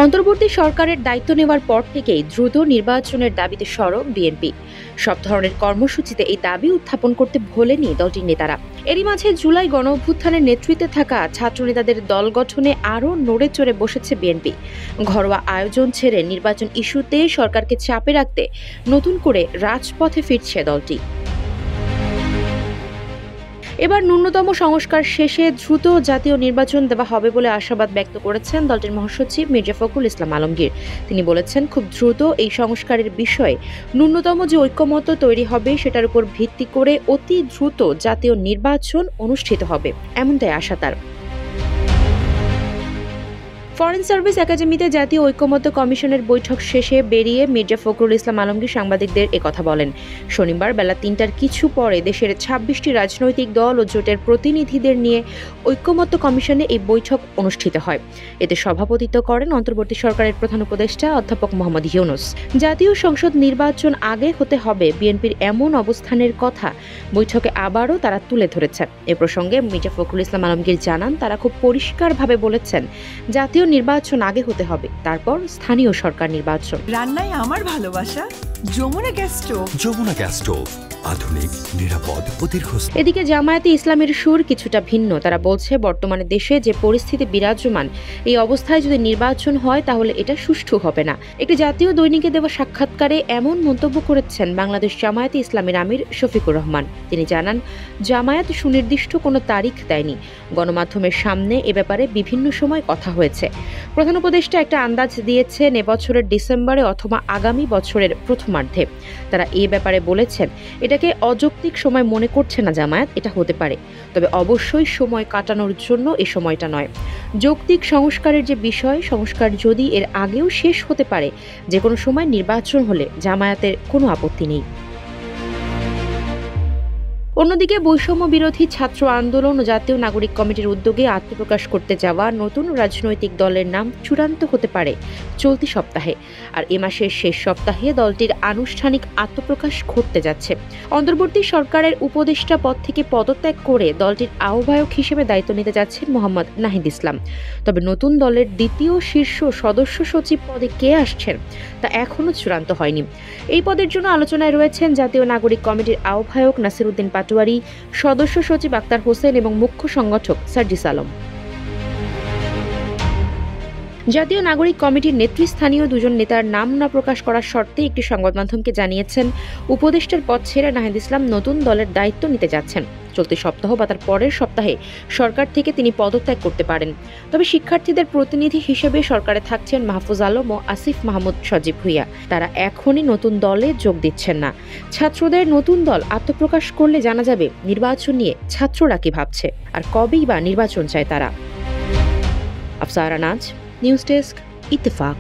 অন্তর্বর্তী সরকারের দায়িত্ব নেওয়ার পর থেকেই দ্রুত নির্বাচনের দাবিতে সরব বিএনপি। সব ধরনের কর্মসূচিতে এই দাবি উত্থাপন করতে ভোলেনি দলটির নেতারা। এরই মাঝে জুলাই গণঅভ্যুত্থানের নেতৃত্বে থাকা ছাত্রনেতাদের দল গঠনে আরও নড়ে চড়ে বসেছে বিএনপি। ঘরোয়া আয়োজন ছেড়ে নির্বাচন ইস্যুতে সরকারকে চাপে রাখতে নতুন করে রাজপথে ফিরছে দলটি। এবার ন্যূনতম সংস্কার শেষে দ্রুত জাতীয় নির্বাচন দেওয়া হবে বলে আশাবাদ ব্যক্ত করেছেন দলটির মহাসচিব মির্জা ফখরুল ইসলাম আলমগীর। তিনি বলেছেন, খুব দ্রুত এই সংস্কারের বিষয়ে ন্যূনতম যে ঐক্যমত্য তৈরি হবে সেটার উপর ভিত্তি করে অতি দ্রুত জাতীয় নির্বাচন অনুষ্ঠিত হবে, এমনটাই আশা তার। ফরেন সার্ভিস একাডেমিতে জাতীয় ঐক্যমত্য কমিশনের বৈঠক শেষে বেরিয়ে মির্জা ফখরুল ইসলাম আলমগীর সাংবাদিকদের একথা বলেন। শনিবার বেলা ৩টার কিছু পরে দেশের ২৬টি রাজনৈতিক দল ও জোটের প্রতিনিধিদের নিয়ে ঐক্যমত্য কমিশনে এই বৈঠক অনুষ্ঠিত হয়। এতে সভাপতিত্ব করেন অন্তর্বর্তী সরকারের প্রধান উপদেষ্টা অধ্যাপক মোহাম্মদ ইউনূস। জাতীয় সংসদ নির্বাচন আগে হতে হবে বিএনপির এমন অবস্থানের কথা বৈঠকে আবারও তারা তুলে ধরেছেন। এ প্রসঙ্গে মির্জা ফখরুল ইসলাম আলমগীর জানান, তারা খুব পরিষ্কারভাবে বলেছেন জাতীয় নির্বাচন আগে হতে হবে, তারপর স্থানীয় সরকার নির্বাচন। রান্নায় আমার ভালোবাসা Jamuna gas stove. Jamuna gas stove, আধুনিক, নিরাপদ ও দীর্ঘস্থায়ী। এদিকে জামায়াতে ইসলামের সুর কিছুটা ভিন্ন। তারা বলছে, বর্তমানে দেশে যে পরিস্থিতি বিরাজমান, এই অবস্থায় যদি নির্বাচন হয় তাহলে এটা সুষ্ঠু হবে না। একটি জাতীয় দৈনিকে দেওয়া সাক্ষাৎকারে এমন মন্তব্য করেছেন বাংলাদেশ জামায়াতে ইসলামের আমির শফিকুর রহমান। তিনি জানান, জামায়াত সুনির্দিষ্ট কোনো তারিখ দেয়নি। গণমাধ্যমের সামনে এ ব্যাপারে বিভিন্ন সময় কথা হয়েছে। প্রধান উপদেষ্টা একটা আন্দাজ দিয়েছেন এবছরের ডিসেম্বরে অথবা আগামী বছরের প্রথমার্ধে। তারা এ ব্যাপারে বলেছেন, এটাকে অযৌক্তিক সময় মনে করছে না জামায়াত, এটা হতে পারে, তবে অবশ্যই সময় কাটানোর জন্য এ সময়টা নয়। যৌক্তিক সংস্কারের যে বিষয়, সংস্কার যদি এর আগেও শেষ হতে পারে, যে কোনো সময় নির্বাচন হলে জামায়াতের কোনো আপত্তি নেই। অন্যদিকে বৈষম্য বিরোধী ছাত্র আন্দোলন ও জাতীয় নাগরিক কমিটির উদ্যোগে আত্মপ্রকাশ করতে যাওয়া নতুন রাজনৈতিক দলের নাম চূড়ান্ত হতে পারে চলতি সপ্তাহে। আর এ মাসের শেষ সপ্তাহে দলটির আনুষ্ঠানিক আত্মপ্রকাশ ঘটতে যাচ্ছে। অন্তর্বর্তী সরকারের উপদেষ্টা পদ থেকে পদত্যাগ করে দলটির আহ্বায়ক হিসেবে দায়িত্ব নিতে যাচ্ছেন মোহাম্মদ নাহিদ ইসলাম। তবে নতুন দলের দ্বিতীয় শীর্ষ সদস্য সচিব পদে কে আসছেন তা এখনও চূড়ান্ত হয়নি। এই পদের জন্য আলোচনায় রয়েছেন জাতীয় নাগরিক কমিটির আহ্বায়ক নাসিরউদ্দিন পাটোয়ারি, সদস্য সচিব আক্তার হোসেন এবং মুখ্য সংগঠক সার্জিস আলম। জাতীয় নাগরিক কমিটির নেতৃস্থানীয় দুজন নেতার নাম না প্রকাশ করার শর্তে একটি সংবাদ মাধ্যমকে জানিয়েছেন, উপদেষ্টার পদ ছেড়ে নাহিদ ইসলাম নতুন দলের দায়িত্ব নিতে যাচ্ছেন। চলতি সপ্তাহ বা তার পরের সপ্তাহে সরকার থেকে তিনি পদত্যাগ করতে পারেন। তবে শিক্ষার্থীদের প্রতিনিধি হিসেবে সরকারে থাকছেন মাহফুজ আলম ও আসিফ মাহমুদ সজীব ভুইয়া। তারা এখনই নতুন দলে যোগ দিচ্ছেন না। ছাত্রদের নতুন দল আত্মপ্রকাশ করলে জানা যাবে নির্বাচন নিয়ে ছাত্ররা কি ভাবছে আর কবেই বা নির্বাচন চায় তারা। আফসারা নাজ, নিউজ ডেস্ক, ইত্তেফাক।